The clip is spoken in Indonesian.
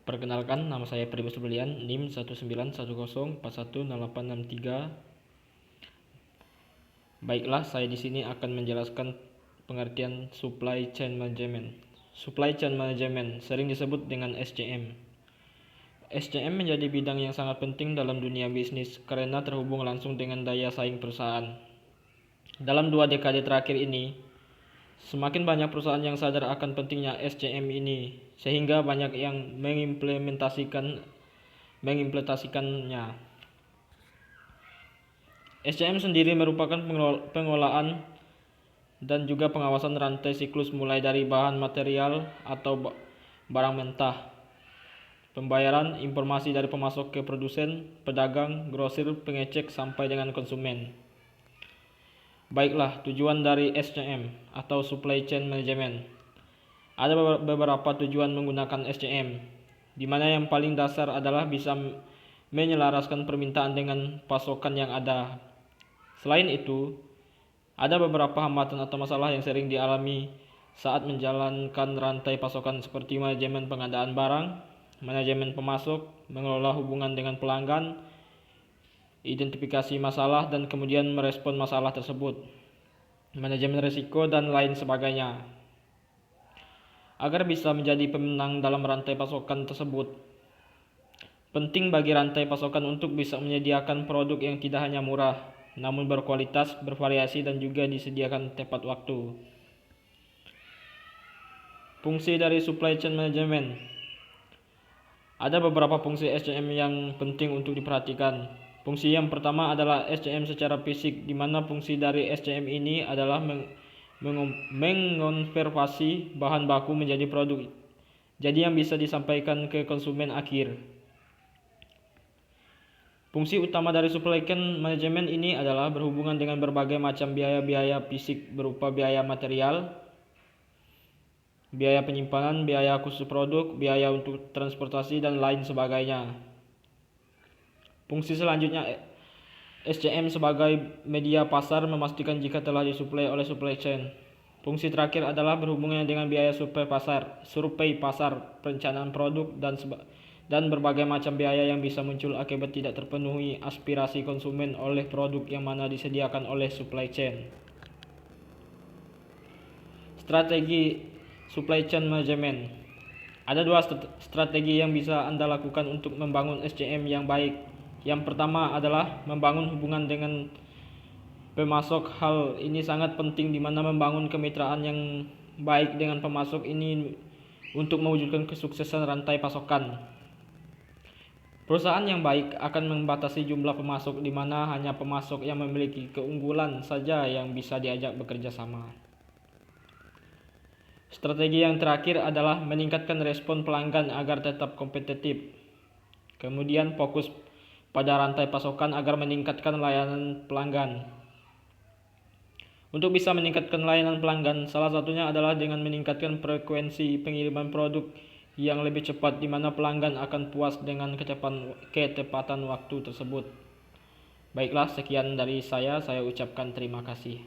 Perkenalkan, nama saya Pribus Berlian, NIM 1910410810863. Baiklah, saya di sini akan menjelaskan pengertian supply chain management. Supply chain management sering disebut dengan SCM. SCM menjadi bidang yang sangat penting dalam dunia bisnis karena terhubung langsung dengan daya saing perusahaan. Dalam 2 dekade terakhir ini, semakin banyak perusahaan yang sadar akan pentingnya SCM ini, sehingga banyak yang mengimplementasikannya. SCM sendiri merupakan pengolahan dan juga pengawasan rantai siklus mulai dari bahan material atau barang mentah, pembayaran, informasi dari pemasok ke produsen, pedagang, grosir, pengecek, sampai dengan konsumen. Baiklah, tujuan dari SCM atau Supply Chain Management. Ada beberapa tujuan menggunakan SCM, di mana yang paling dasar adalah bisa menyelaraskan permintaan dengan pasokan yang ada. Selain itu, ada beberapa hambatan atau masalah yang sering dialami saat menjalankan rantai pasokan seperti manajemen pengadaan barang, manajemen pemasok, mengelola hubungan dengan pelanggan, identifikasi masalah dan kemudian merespon masalah tersebut, manajemen risiko dan lain sebagainya. Agar bisa menjadi pemenang dalam rantai pasokan tersebut, penting bagi rantai pasokan untuk bisa menyediakan produk yang tidak hanya murah, namun berkualitas, bervariasi, dan juga disediakan tepat waktu. Fungsi dari Supply Chain Management. Ada beberapa fungsi SCM yang penting untuk diperhatikan. Fungsi yang pertama adalah SCM secara fisik, di mana fungsi dari SCM ini adalah mengonversi bahan baku menjadi produk jadi yang bisa disampaikan ke konsumen akhir. Fungsi utama dari supply chain management ini adalah berhubungan dengan berbagai macam biaya-biaya fisik berupa biaya material, biaya penyimpanan, biaya khusus produk, biaya untuk transportasi, dan lain sebagainya. Fungsi selanjutnya, SCM sebagai media pasar memastikan jika telah disuplai oleh supply chain. Fungsi terakhir adalah berhubungan dengan biaya survei pasar, perencanaan produk, dan berbagai macam biaya yang bisa muncul akibat tidak terpenuhi aspirasi konsumen oleh produk yang mana disediakan oleh supply chain. Strategi supply chain management. Ada 2 strategi yang bisa Anda lakukan untuk membangun SCM yang baik. Yang pertama adalah membangun hubungan dengan pemasok. Hal ini sangat penting, di mana membangun kemitraan yang baik dengan pemasok ini untuk mewujudkan kesuksesan rantai pasokan. Perusahaan yang baik akan membatasi jumlah pemasok, di mana hanya pemasok yang memiliki keunggulan saja yang bisa diajak bekerja sama. Strategi yang terakhir adalah meningkatkan respon pelanggan agar tetap kompetitif. Kemudian fokus pada rantai pasokan agar meningkatkan layanan pelanggan. Untuk bisa meningkatkan layanan pelanggan, salah satunya adalah dengan meningkatkan frekuensi pengiriman produk yang lebih cepat, di mana pelanggan akan puas dengan ketepatan waktu tersebut. Baiklah, sekian dari saya ucapkan terima kasih.